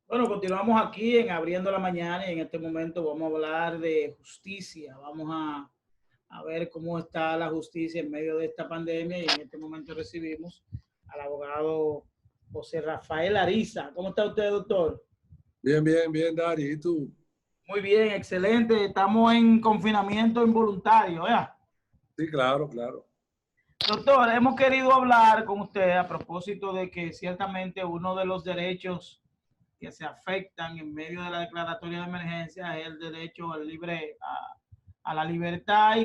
Bueno, continuamos aquí en Abriendo la Mañana y en este momento vamos a hablar de justicia. Vamos a ver cómo está la justicia en medio de esta pandemia y en este momento recibimos al abogado José Rafael Ariza. ¿Cómo está usted, doctor? Bien, bien, bien, Dari. ¿Y tú? Muy bien, excelente. Estamos en confinamiento involuntario, ¿verdad? Sí, claro, claro. Doctor, hemos querido hablar con usted a propósito de que ciertamente uno de los derechos que se afectan en medio de la declaratoria de emergencia es el derecho al libre, a la libertad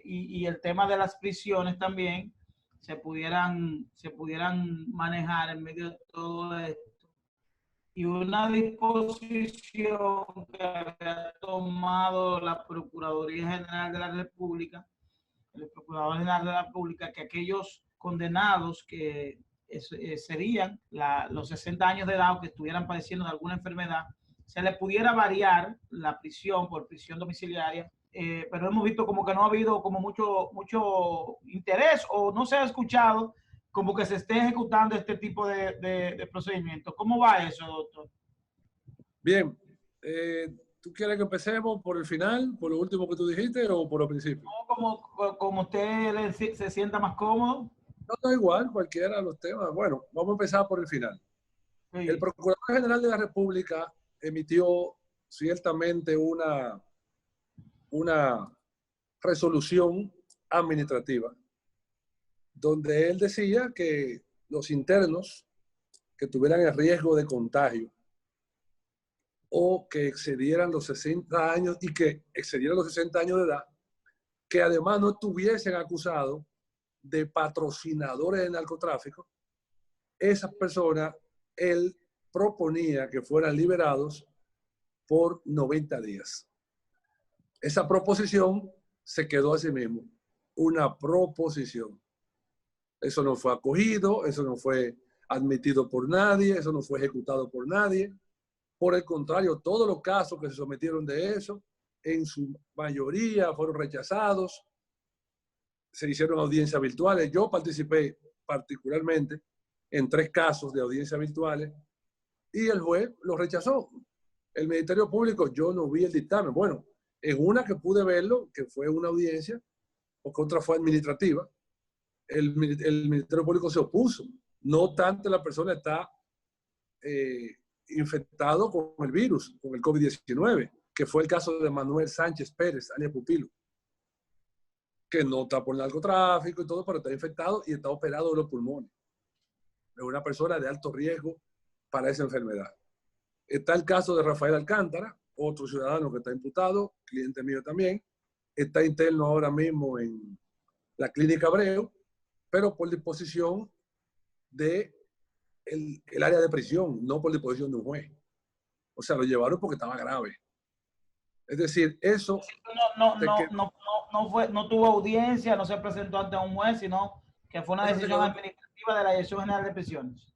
y el tema de las prisiones también se pudieran manejar en medio de todo esto. Y una disposición que había tomado la Procuraduría General de la República, el Procurador General de la República, que aquellos condenados que serían los 60 años de edad o que estuvieran padeciendo de alguna enfermedad, se les pudiera variar la prisión por prisión domiciliaria, pero hemos visto como que no ha habido como mucho interés o no se ha escuchado como que se esté ejecutando este tipo de procedimientos. ¿Cómo va eso, doctor? Bien. ¿Tú quieres que empecemos por el final, por lo último que tú dijiste o por el principio? Como usted se sienta más cómodo. No, da igual, cualquiera de los temas. Bueno, vamos a empezar por el final. El Sí. Procurador General de la República emitió ciertamente una resolución administrativa donde él decía que los internos que tuvieran el riesgo de contagio o que excedieran los 60 años y que excedieran los 60 años de edad, que además no estuviesen acusados de patrocinadores de narcotráfico, esas personas, él proponía que fueran liberados por 90 días. Esa proposición se quedó así mismo, una proposición. Eso no fue acogido, eso no fue admitido por nadie, eso no fue ejecutado por nadie. Por el contrario, todos los casos que se sometieron de eso, en su mayoría fueron rechazados, se hicieron audiencias virtuales. Yo participé particularmente en 3 casos de audiencias virtuales y el juez lo rechazó. El Ministerio Público, yo no vi el dictamen. Bueno, en una que pude verlo, que fue una audiencia, porque otra fue administrativa, el Ministerio Público se opuso. No obstante, la persona está infectado con el virus, con el COVID-19, que fue el caso de Manuel Sánchez Pérez, alias Pupilo, que no está por narcotráfico y todo, pero está infectado y está operado de los pulmones. Es una persona de alto riesgo para esa enfermedad. Está el caso de Rafael Alcántara, otro ciudadano que está imputado, cliente mío también, está interno ahora mismo en la Clínica Abreu, pero por disposición de el área de prisión, no por disposición de un juez. O sea, lo llevaron porque estaba grave. Es decir, eso No, se no, quedó, no, no, no tuvo audiencia, no se presentó ante un juez, sino que fue una eso se decisión quedó, administrativa de la Dirección General de Prisiones.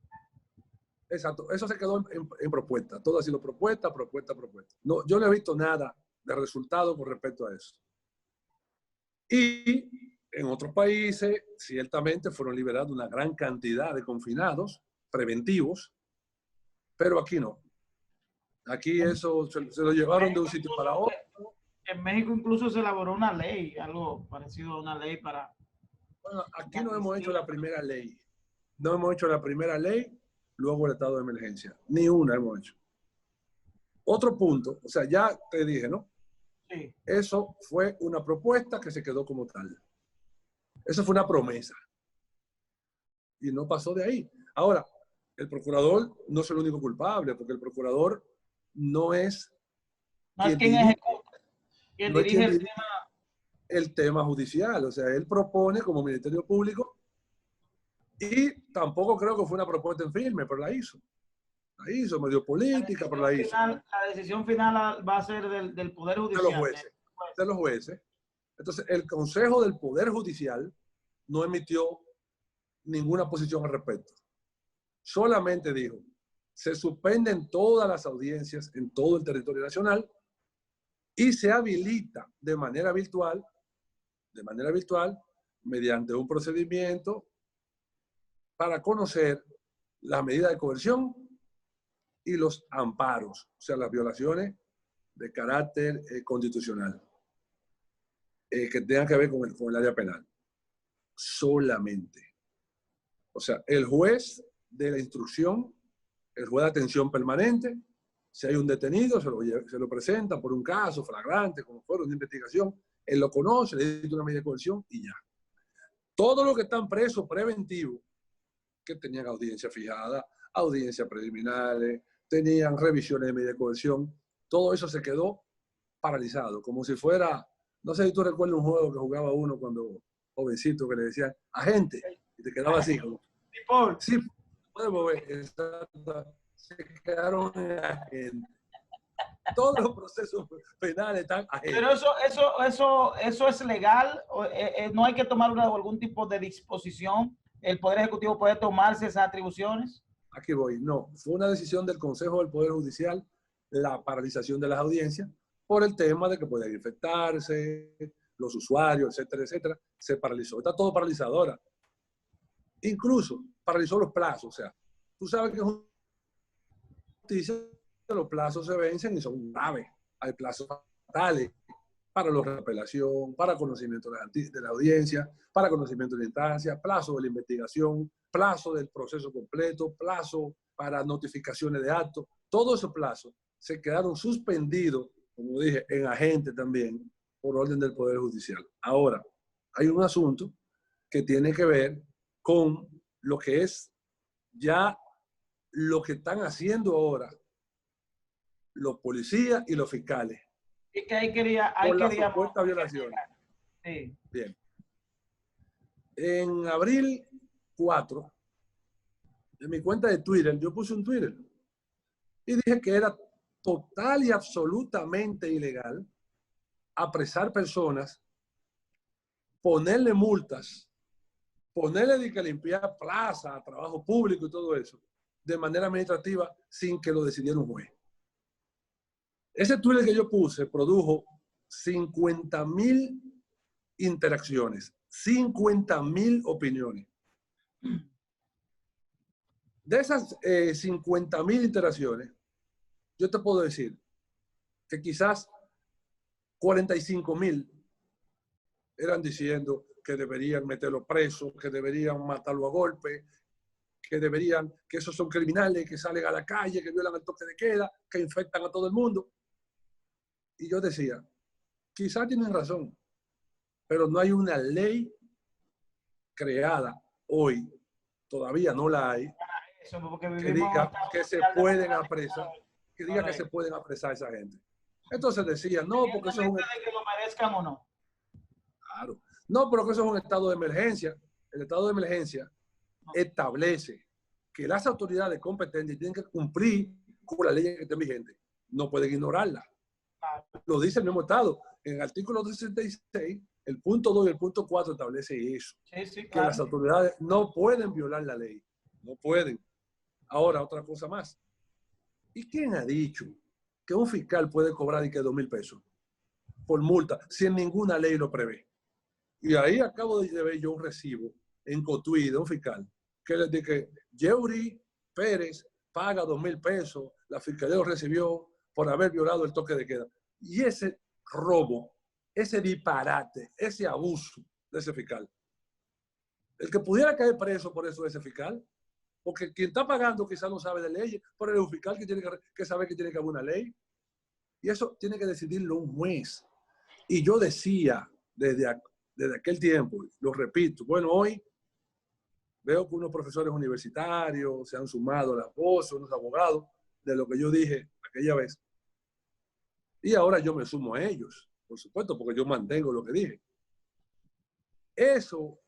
exacto, eso se quedó en propuesta. Todo ha sido propuesta, propuesta, propuesta. No, yo no he visto nada de resultado con respecto a eso. Y en otros países, ciertamente fueron liberados una gran cantidad de confinados preventivos, pero aquí no. Aquí En, eso se lo llevaron de un sitio para otro. en México incluso se elaboró una ley, algo parecido a una ley para Bueno, aquí la no hemos hecho amnistía. la primera ley. No hemos hecho la primera ley, luego el estado de emergencia. Ni una hemos hecho. Otro punto, o sea, ya te dije, ¿no? Sí. Eso fue una propuesta que se quedó como tal. Eso fue una promesa. Y no pasó de ahí. Ahora, el procurador no es el único culpable, porque el procurador no es No es quien quien dirige, ejecuta, quien no es dirige quien el dirige tema. el tema judicial. O sea, él propone como Ministerio Público y tampoco creo que fue una propuesta en firme, pero la hizo. La hizo, medio política, pero la hizo. La decisión final va a ser del Poder De los Judicial. jueces. De los jueces. Entonces, el Consejo del Poder Judicial no emitió ninguna posición al respecto. Solamente dijo, se suspenden todas las audiencias en todo el territorio nacional y se habilita de manera virtual, mediante un procedimiento para conocer las medidas de coerción y los amparos, o sea, las violaciones de carácter constitucional que tengan que ver con el área penal. Solamente. O sea, el juez de la instrucción, el juez de atención permanente, si hay un detenido, se lo presenta por un caso flagrante, como fuera una investigación, él lo conoce, le dice una medida de coerción y ya. Todos los que están presos preventivos, que tenían audiencia fijada, audiencias preliminares, tenían revisiones de medida de coerción, todo eso se quedó paralizado, como si fuera, no sé si tú recuerdas un juego que jugaba uno cuando jovencito, que le decían, agente, y te quedaba así, como, sí, puede mover, exacto, se quedaron en agente. Todos los procesos penales están agentes. Pero eso es legal, no hay que tomar algún tipo de disposición. ¿El Poder Ejecutivo puede tomarse esas atribuciones? Aquí voy, no, fue una decisión del Consejo del Poder Judicial la paralización de las audiencias por el tema de que pueden infectarse, los usuarios, etcétera, etcétera, se paralizó. Está todo paralizado ahora. Incluso paralizó los plazos, o sea, tú sabes que es justicia, los plazos se vencen y son graves. Hay plazos fatales para la apelación, para conocimiento de la audiencia, para conocimiento de la instancia, plazo de la investigación, plazo del proceso completo, plazo para notificaciones de actos. Todos esos plazos se quedaron suspendidos, como dije, en agente también, por orden del Poder Judicial. Ahora, hay un asunto que tiene que ver con lo que es ya lo que están haciendo ahora los policías y los fiscales. Y que ahí quería, por la supuesta violación. Sí. Bien. En abril 4, en mi cuenta de Twitter, yo puse un Twitter y dije que era total y absolutamente ilegal apresar personas, ponerle multas, ponerle de que limpiar plaza, trabajo público y todo eso, de manera administrativa sin que lo decidiera un juez. Ese Twitter que yo puse produjo 50,000 interacciones, 50,000 opiniones. De esas 50,000 interacciones, yo te puedo decir que quizás 45,000 eran diciendo que deberían meterlo preso, que deberían matarlo a golpe, que esos son criminales, que salen a la calle, que violan el toque de queda, que infectan a todo el mundo. Y yo decía, quizás tienen razón, pero no hay una ley creada hoy, todavía no la hay, que diga que se pueden apresar, que diga que se pueden apresar a esa gente. Entonces decía, no, porque eso es un... que lo merezcan o no. Claro. No, pero que eso es un estado de emergencia. El estado de emergencia establece que las autoridades competentes tienen que cumplir con la ley que esté vigente. No pueden ignorarla. Lo dice el mismo estado. En el artículo 266, el punto 2 y el punto 4 establece eso. Sí, sí, que claro. las autoridades no pueden violar la ley. No pueden. Ahora, otra cosa más. ¿Y quién ha dicho que un fiscal puede cobrar y que 2,000 pesos por multa si en ninguna ley lo prevé? Y ahí acabo de ver yo un recibo en Cotuí de un fiscal que le dice que Yeuri Pérez paga 2,000 pesos, la fiscalía lo recibió por haber violado el toque de queda. Y ese robo, ese disparate, ese abuso de ese fiscal, el que pudiera caer preso por eso es ese fiscal, porque quien está pagando quizás no sabe de leyes, pero es un fiscal que tiene que saber que tiene que haber una ley. Y eso tiene que decidirlo un juez. Y yo decía desde aquel tiempo, lo repito, bueno, hoy veo que unos profesores universitarios se han sumado a las voces, unos abogados, de lo que yo dije aquella vez. Y ahora yo me sumo a ellos, por supuesto, porque yo mantengo lo que dije. Eso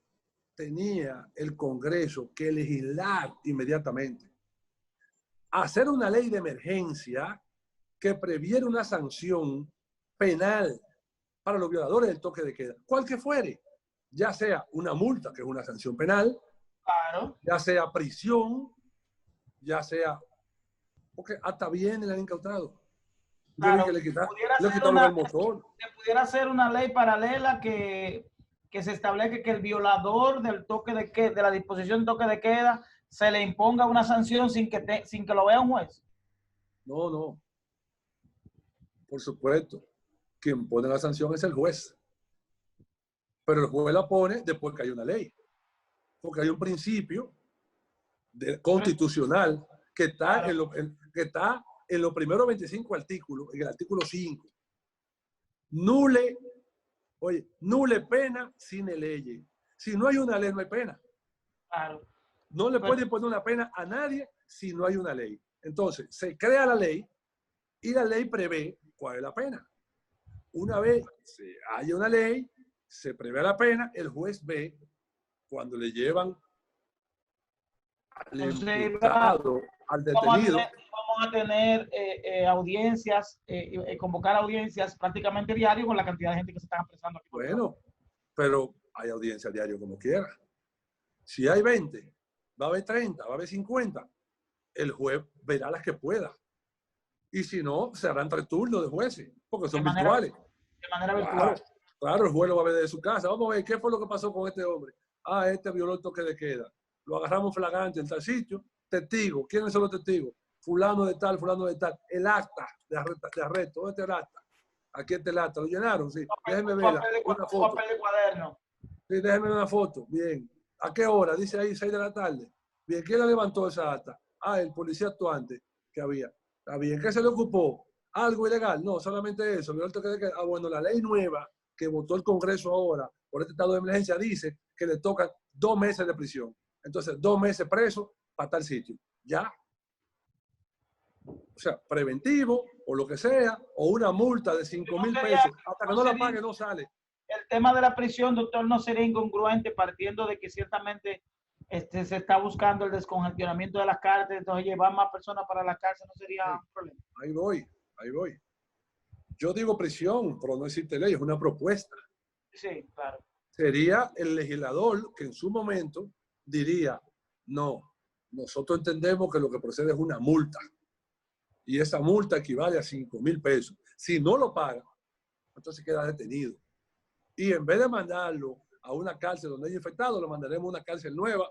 tenía el Congreso que legislar inmediatamente. Hacer una ley de emergencia que previera una sanción penal para los violadores del toque de queda, cual que fuere, ya sea una multa, que es una sanción penal, claro, ya sea prisión, ya sea, porque hasta bien le han incautado. Yo vi claro. que le quitaron el motor. Se pudiera hacer una ley paralela que se establezca que el violador del toque de queda, de la disposición de toque de queda, se le imponga una sanción sin que lo vea un juez. No, no. Por supuesto, quien pone la sanción es el juez. Pero el juez la pone después que hay una ley. Porque hay un principio constitucional que está, Claro. que está en los primeros 25 artículos, en el artículo 5. Nule, oye, nule pena sine ley. Si no hay una ley, no hay pena. Claro. No le pueden poner una pena a nadie si no hay una ley. Entonces, se crea la ley y la ley prevé cuál es la pena. Una vez hay una ley, se prevé la pena, el juez ve cuando le llevan al imputado, al detenido. Vamos a tener audiencias, convocar audiencias prácticamente diario con la cantidad de gente que se está apresando aquí. Bueno, pero hay audiencia diario como quiera. Si hay 20, va a haber 30, va a haber 50. El juez verá las que pueda. Y si no, se harán 3 turnos de jueces, porque son virtuales. De manera virtual. Claro, el juez lo va a ver de su casa. Vamos a ver qué fue lo que pasó con este hombre. Ah, este violó el toque de queda. Lo agarramos flagrante en tal sitio. Testigo. ¿Quiénes son los testigos? Fulano de tal, fulano de tal. El acta de arresto. ¿Dónde está el acta? Aquí está el acta. ¿Lo llenaron? Sí. Déjenme verla. Una foto. Papel de cuaderno. Sí, déjenme una foto. Bien. ¿A qué hora? Dice ahí 6 de la tarde. Bien. ¿Quién la levantó esa acta? Ah, el policía actuante que había. Está bien. ¿Qué se le ocupó? ¿Algo ilegal? No, solamente eso. Ah, bueno, la ley nueva que votó el Congreso ahora por este estado de emergencia dice que le tocan 2 meses de prisión. Entonces, 2 meses preso para tal sitio. Ya. O sea, preventivo o lo que sea, o una multa de 5,000 pesos. Hasta que no la pague, no sale. El tema de la prisión, doctor, no sería incongruente partiendo de que ciertamente se está buscando el descongestionamiento de las cárceles, entonces llevar más personas para la cárcel no sería un problema. Ahí voy. Yo digo prisión, pero no existe ley, es una propuesta. Sí, claro. Sería el legislador que en su momento diría, no, nosotros entendemos que lo que procede es una multa. Y esa multa equivale a 5,000 pesos. Si no lo paga, entonces queda detenido. Y en vez de mandarlo a una cárcel donde hay infectados, lo mandaremos a una cárcel nueva,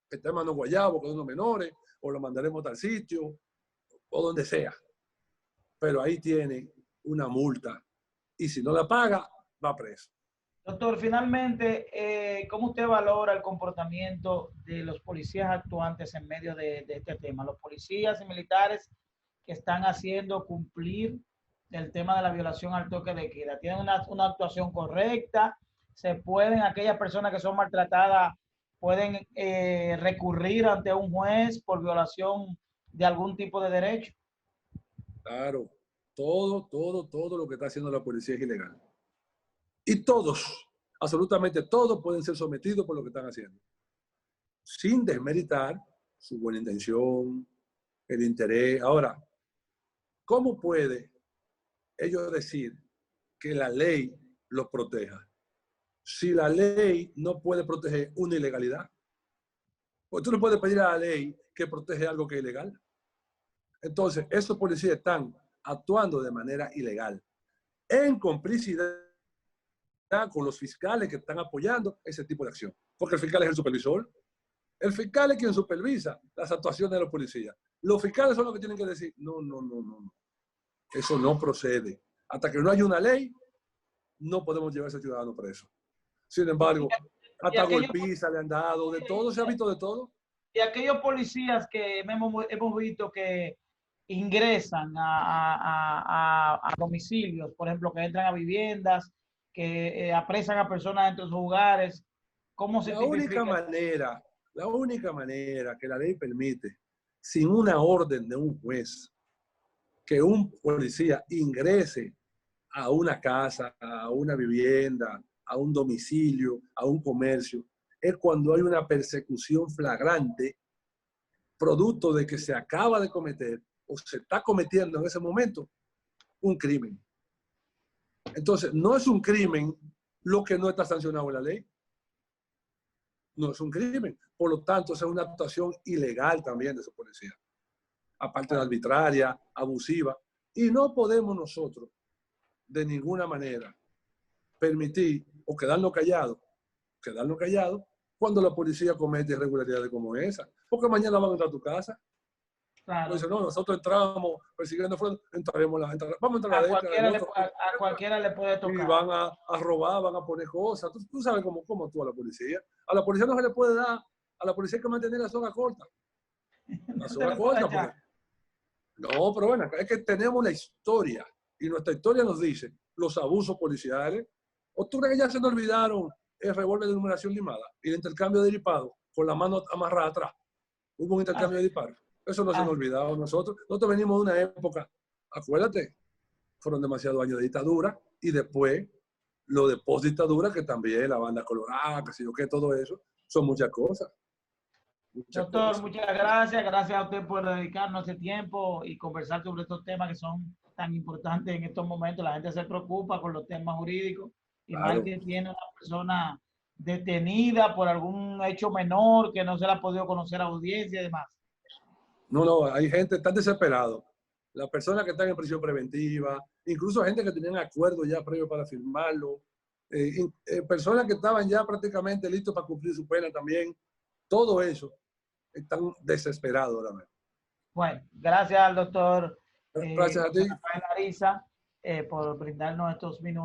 que esté en Mano Guayabo, con unos menores, o lo mandaremos a tal sitio, o donde sea. Pero ahí tiene una multa. Y si no la paga, va preso. Doctor, finalmente, ¿cómo usted valora el comportamiento de los policías actuantes en medio de este tema? Los policías y militares que están haciendo cumplir el tema de la violación al toque de queda. ¿Tienen una actuación correcta? ¿Se pueden, aquellas personas que son maltratadas, pueden recurrir ante un juez por violación de algún tipo de derecho? Claro, todo lo que está haciendo la policía es ilegal. Y todos, absolutamente todos pueden ser sometidos por lo que están haciendo. Sin desmeritar su buena intención, el interés. Ahora, ¿cómo puede ellos decir que la ley los proteja si la ley no puede proteger una ilegalidad? Pues tú no puedes pedir a la ley que protege algo que es ilegal. Entonces, esos policías están actuando de manera ilegal, en complicidad con los fiscales que están apoyando ese tipo de acción. Porque el fiscal es el supervisor. El fiscal es quien supervisa las actuaciones de los policías. Los fiscales son los que tienen que decir, no. Eso no procede. Hasta que no haya una ley, no podemos llevar a ese ciudadano preso. Sin embargo, hasta golpizas le han dado, de todo, se ha visto de todo. Y aquellos policías que hemos visto que ingresan a domicilios, por ejemplo, que entran a viviendas, que apresan a personas dentro de sus hogares, ¿cómo se tipifica? La única manera que la ley permite, sin una orden de un juez, que un policía ingrese a una casa, a una vivienda, a un domicilio, a un comercio, es cuando hay una persecución flagrante, producto de que se acaba de cometer o se está cometiendo en ese momento un crimen. Entonces, no es un crimen lo que no está sancionado en la ley. No es un crimen. Por lo tanto, es una actuación ilegal también de esa policía. Aparte de arbitraria, abusiva. Y no podemos nosotros, de ninguna manera, permitir o quedarnos callados cuando la policía comete irregularidades como esa. Porque mañana van a entrar a tu casa. Claro. Dice, no, nosotros entramos persiguiendo, vamos a entrar A cualquiera le puede tocar. Y van a robar, van a poner cosas. Tú sabes cómo actúa la policía. A la policía no se le puede dar, a la policía hay que mantener la soga corta. La soga corta, porque... No, pero bueno, es que tenemos la historia y nuestra historia nos dice los abusos policiales. ¿O tú crees que ya se nos olvidaron el revólver de numeración limada y el intercambio de disparos con la mano amarrada atrás? Hubo un intercambio de disparos. Eso no se nos ha olvidado nosotros. Nosotros venimos de una época, acuérdate, fueron demasiados años de dictadura y después lo de post-dictadura, que también la banda colorada, que sé yo qué, todo eso, son muchas cosas. Doctor, muchas gracias. Gracias a usted por dedicarnos ese tiempo y conversar sobre estos temas que son tan importantes en estos momentos. La gente se preocupa con los temas jurídicos y Claro. más que tiene una persona detenida por algún hecho menor que no se le ha podido conocer a audiencia y demás. No, hay gente tan desesperada. Las personas que están en prisión preventiva, incluso gente que tenían acuerdos ya previos para firmarlo, personas que estaban ya prácticamente listos para cumplir su pena también. Todo eso están desesperados ahora mismo. Bueno, gracias al doctor Gracias a ti. Rafael Ariza por brindarnos estos minutos.